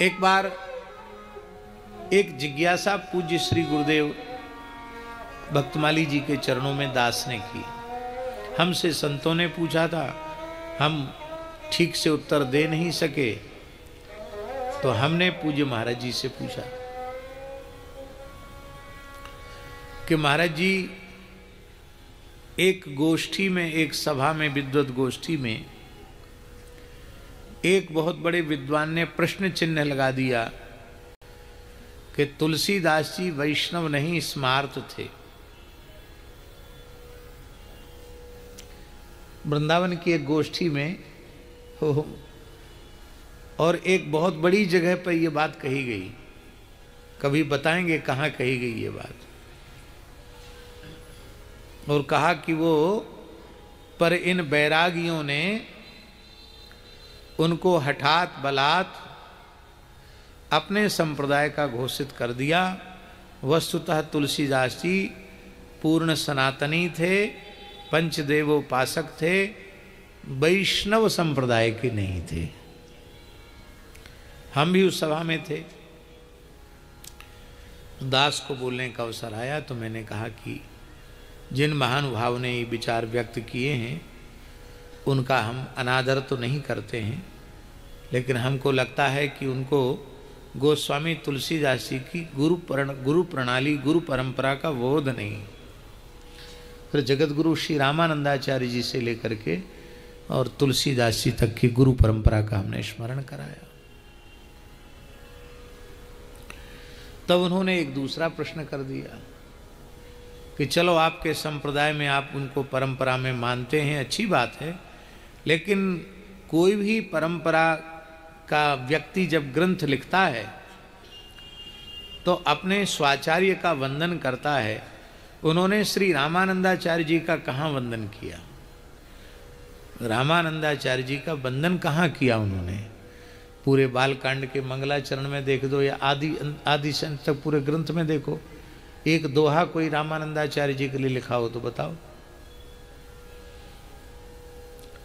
एक बार एक जिज्ञासा पूज्य श्री गुरुदेव भक्तमाली जी के चरणों में दास ने की। हमसे संतों ने पूछा था, हम ठीक से उत्तर दे नहीं सके, तो हमने पूज्य महाराज जी से पूछा कि महाराज जी, एक गोष्ठी में, एक सभा में, विद्वत गोष्ठी में एक बहुत बड़े विद्वान ने प्रश्न चिन्ह लगा दिया कि तुलसीदास जी वैष्णव नहीं स्मार्त थे। वृंदावन की एक गोष्ठी में हो, और एक बहुत बड़ी जगह पर यह बात कही गई। कभी बताएंगे कहाँ कही गई ये बात। और कहा कि वो पर इन बैरागियों ने उनको हठात बलात् अपने संप्रदाय का घोषित कर दिया। वस्तुतः तुलसीदास जी पूर्ण सनातनी थे, पंचदेवोपासक थे, वैष्णव संप्रदाय के नहीं थे। हम भी उस सभा में थे। दास को बोलने का अवसर आया तो मैंने कहा कि जिन महानुभाव ने ये विचार व्यक्त किए हैं उनका हम अनादर तो नहीं करते हैं, लेकिन हमको लगता है कि उनको गोस्वामी तुलसीदास जी की गुरु प्रणाली, गुरु परंपरा का बोध नहीं। फिर जगत गुरु श्री रामानंदाचार्य जी से लेकर के और तुलसीदास जी तक की गुरु परंपरा का हमने स्मरण कराया। तब उन्होंने एक दूसरा प्रश्न कर दिया कि चलो आपके संप्रदाय में आप उनको परंपरा में मानते हैं, अच्छी बात है, लेकिन कोई भी परंपरा का व्यक्ति जब ग्रंथ लिखता है तो अपने स्वाचार्य का वंदन करता है। उन्होंने श्री रामानंदाचार्य जी का कहाँ वंदन किया? रामानंदाचार्य जी का वंदन कहाँ किया उन्होंने? पूरे बालकांड के मंगलाचरण में देख दो या आदि संत तक पूरे ग्रंथ में देखो, एक दोहा कोई रामानंदाचार्य जी के लिए लिखा हो तो बताओ।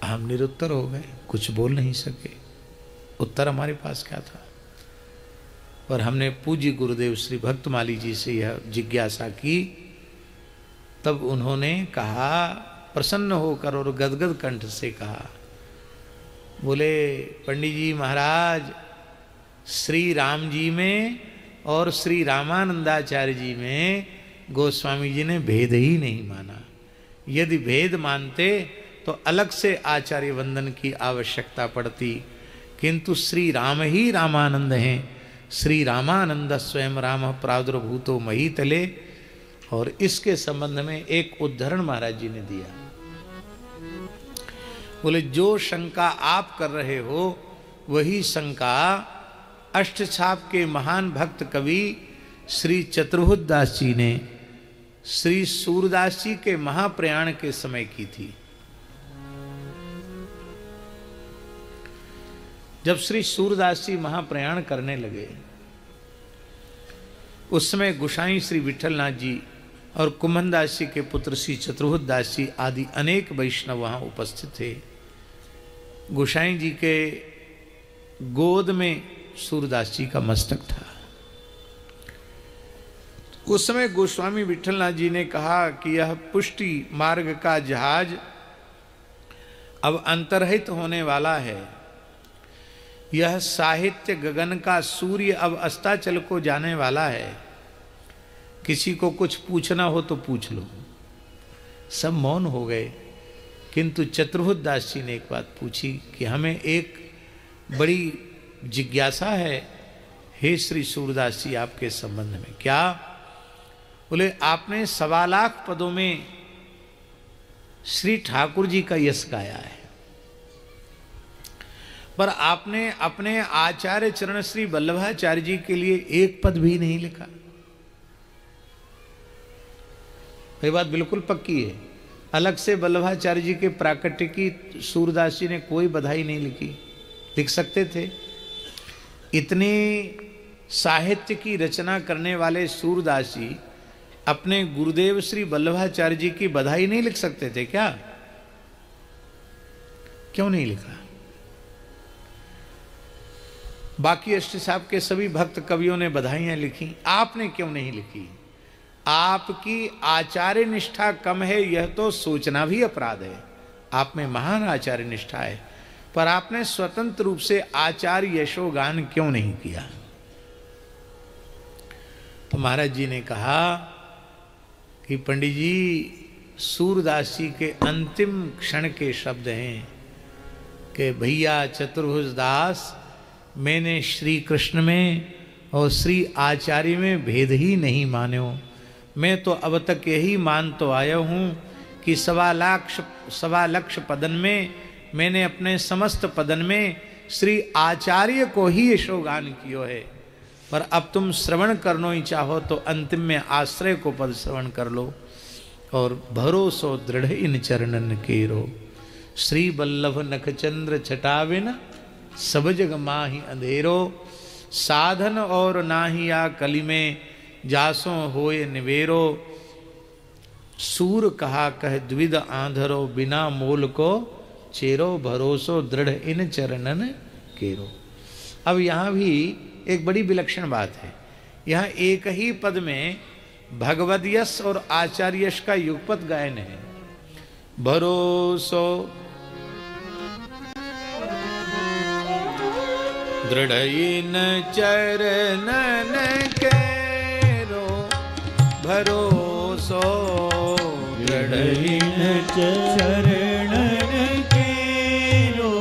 हम निरुत्तर हो गए, कुछ बोल नहीं सके। उत्तर हमारे पास क्या था? पर हमने पूज्य गुरुदेव श्री भक्तमाली जी से यह जिज्ञासा की। तब उन्होंने कहा, प्रसन्न होकर और गदगद कंठ से कहा, बोले पंडित जी महाराज, श्री राम जी में और श्री रामानंदाचार्य जी में गोस्वामी जी ने भेद ही नहीं माना। यदि भेद मानते तो अलग से आचार्य वंदन की आवश्यकता पड़ती, किंतु श्री राम ही रामानंद हैं। श्री रामानंद स्वयं राम प्रादुर्भूतो महीतले। और इसके संबंध में एक उद्धरण महाराज जी ने दिया। बोले, जो शंका आप कर रहे हो वही शंका अष्टछाप के महान भक्त कवि श्री चतुर्भुजदास जी ने श्री सूरदास जी के महाप्रयाण के समय की थी। जब श्री सूरदास जी महाप्रयाण करने लगे, उस समय गोसाई श्री विठलनाथ जी और कुमनदास जी के पुत्र श्री चतुर्भुजदास जी आदि अनेक वैष्णव वहां उपस्थित थे। गोसाई जी के गोद में सूरदास जी का मस्तक था। उस समय गोस्वामी विठलनाथ जी ने कहा कि यह पुष्टि मार्ग का जहाज अब अंतर्हित होने वाला है। यह साहित्य गगन का सूर्य अब अस्ताचल को जाने वाला है। किसी को कुछ पूछना हो तो पूछ लो। सब मौन हो गए, किंतु चतुर्भुजदास जी ने एक बात पूछी कि हमें एक बड़ी जिज्ञासा है, हे श्री सूरदास जी, आपके संबंध में। क्या? बोले, आपने 1.25 लाख पदों में श्री ठाकुर जी का यश गाया है, पर आपने अपने आचार्य चरण श्री वल्लभाचार्य जी के लिए एक पद भी नहीं लिखा। ये बात बिल्कुल पक्की है। अलग से वल्लभाचार्य जी के प्राकट्य की सूरदास जी ने कोई बधाई नहीं लिखी। लिख सकते थे। इतनी साहित्य की रचना करने वाले सूरदास जी अपने गुरुदेव श्री वल्लभाचार्य जी की बधाई नहीं लिख सकते थे क्या? क्यों नहीं लिखा? बाकी अष्ट साहब के सभी भक्त कवियों ने बधाइयाँ लिखी, आपने क्यों नहीं लिखी? आपकी आचार्य निष्ठा कम है यह तो सोचना भी अपराध है। आप में महान आचार्य निष्ठा है, पर आपने स्वतंत्र रूप से आचार्य यशोगान क्यों नहीं किया? तो महाराज जी ने कहा कि पंडित जी, सूरदास जी के अंतिम क्षण के शब्द हैं कि भैया चतुर्भुज दास, मैंने श्री कृष्ण में और श्री आचार्य में भेद ही नहीं मान्यो। मैं तो अब तक यही मान तो आया हूँ कि 1.25 लक्ष पदन में मैंने अपने समस्त पदन में श्री आचार्य को ही यशोगान कियो है। पर अब तुम श्रवण करनो ही चाहो तो अंतिम में आश्रय को पद श्रवण कर लो। और भरोसो दृढ़ इन चरणन केरो, श्री बल्लभ नखचंद्र छटाविन सब जग माही अंधेरो। साधन और नाही आ कली में जासो होए निवेरो। सूर कहा कह द्विध आंधरो, बिना मोल को चेरो। भरोसो दृढ़ इन चरणन केरो। अब यहाँ भी एक बड़ी विलक्षण बात है। यहाँ एक ही पद में भगवद यश और आचार्य यश का युगपद गायन है। भरोसो दृढ़ इन चरणन केरो। भरोसो दृढ़ इन चरणन केरो।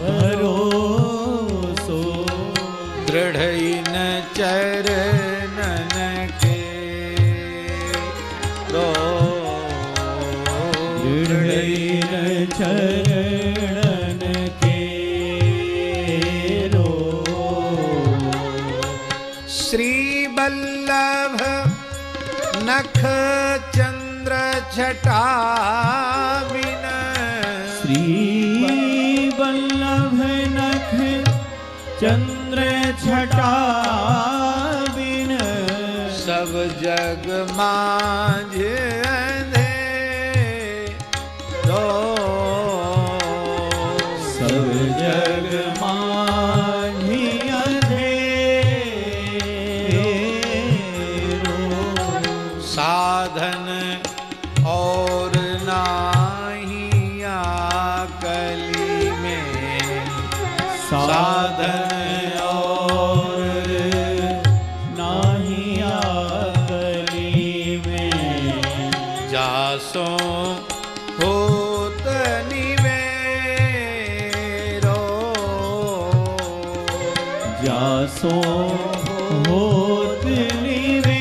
भरोसो दृढ़ इन चरणन केरो। दृढ़ इन चरणन केरो। श्री बल्लभ नख चंद्र छटाविन। श्री बल्लभ नख चंद्र छटाविन। सब जग माझ अंधेरो। सब जग माझि अंधेरो। साधन और नाही कली में। साधन और नाही कली में। जासो होत निवेरो। जासो होत निवेरो।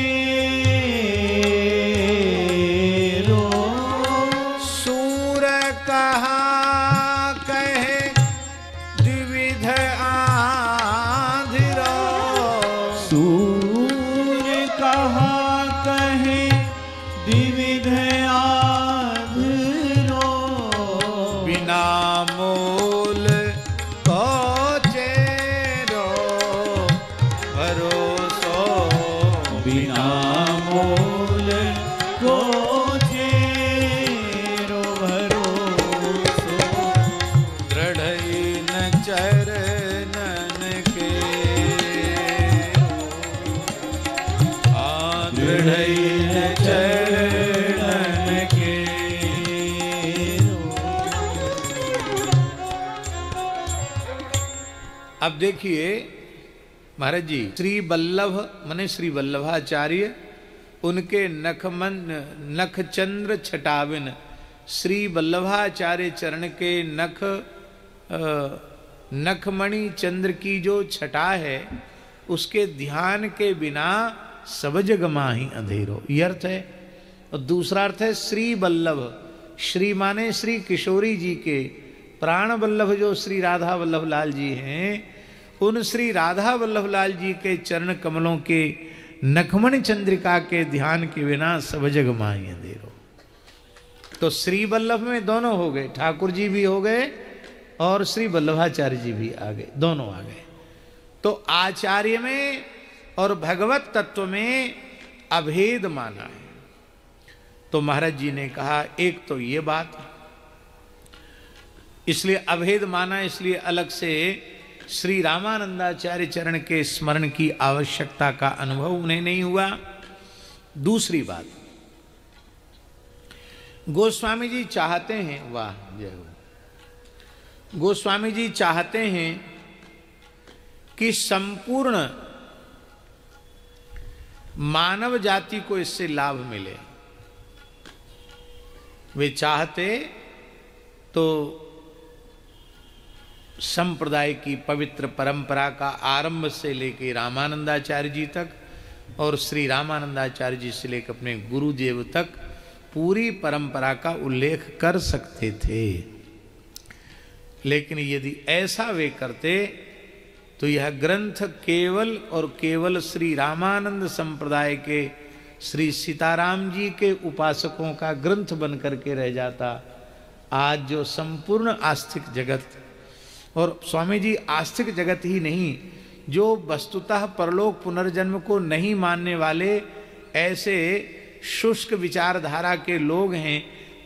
सूर कहा कहे द्विविध आंधिरो। सूर कहा कहे द्विविध आंधिरो। बिना मोल को चेरो। भरोसो बिना मोल को चेरो। भरोसो दृढ़ इन चरणन के। दृढ़ इन चरणन के। अब देखिए महाराज जी, श्री बल्लभ माने श्री वल्लभाचार्य, उनके नख चंद्र छटाविन। श्री वल्लभाचार्य चरण के नखमणि चंद्र की जो छटा है, उसके ध्यान के बिना सब जग माही अंधेरो, ये अर्थ है। और दूसरा अर्थ है श्री वल्लभ। श्री माने श्री किशोरी जी के प्राण वल्लभ जो श्री राधा वल्लभ लाल जी हैं, उन श्री राधा वल्लभ लाल जी के चरण कमलों के नखमणि चंद्रिका के ध्यान के बिना सब जग माही अंधेरो। तो श्री वल्लभ में दोनों हो गए, ठाकुर जी भी हो गए और श्री वल्लभाचार्य जी भी आ गए, दोनों आ गए। तो आचार्य में और भगवत तत्व में अभेद माना है। तो महाराज जी ने कहा एक तो ये बात, इसलिए अभेद माना, इसलिए अलग से श्री रामानंदाचार्य चरण के स्मरण की आवश्यकता का अनुभव उन्हें नहीं हुआ। दूसरी बात, गोस्वामी जी चाहते हैं, वाह जय हो, गोस्वामी जी चाहते हैं कि संपूर्ण मानव जाति को इससे लाभ मिले। वे चाहते तो संप्रदाय की पवित्र परंपरा का आरंभ से लेकर रामानंदाचार्य जी तक और श्री रामानंदाचार्य जी से लेकर अपने गुरुदेव तक पूरी परंपरा का उल्लेख कर सकते थे, लेकिन यदि ऐसा वे करते तो यह ग्रंथ केवल और केवल श्री रामानंद संप्रदाय के श्री सीताराम जी के उपासकों का ग्रंथ बन करके रह जाता। आज जो संपूर्ण आस्तिक जगत, और स्वामी जी आस्तिक जगत ही नहीं, जो वस्तुतः परलोक पुनर्जन्म को नहीं मानने वाले ऐसे शुष्क विचारधारा के लोग हैं,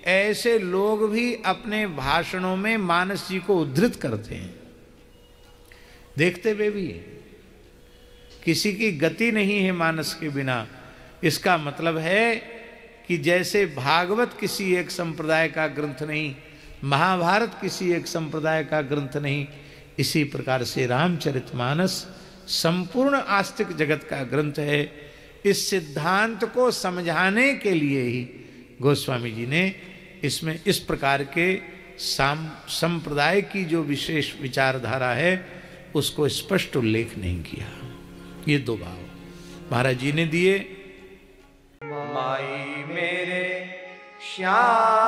ऐसे लोग भी अपने भाषणों में मानस जी को उद्धृत करते हैं। देखते हुए भी किसी की गति नहीं है मानस के बिना। इसका मतलब है कि जैसे भागवत किसी एक संप्रदाय का ग्रंथ नहीं, महाभारत किसी एक संप्रदाय का ग्रंथ नहीं, इसी प्रकार से रामचरितमानस संपूर्ण आस्तिक जगत का ग्रंथ है। इस सिद्धांत को समझाने के लिए ही गोस्वामी जी ने इसमें इस प्रकार के संप्रदाय की जो विशेष विचारधारा है उसको स्पष्ट उल्लेख नहीं किया। ये दो भाव महाराज जी ने दिए। माई मेरे श्याम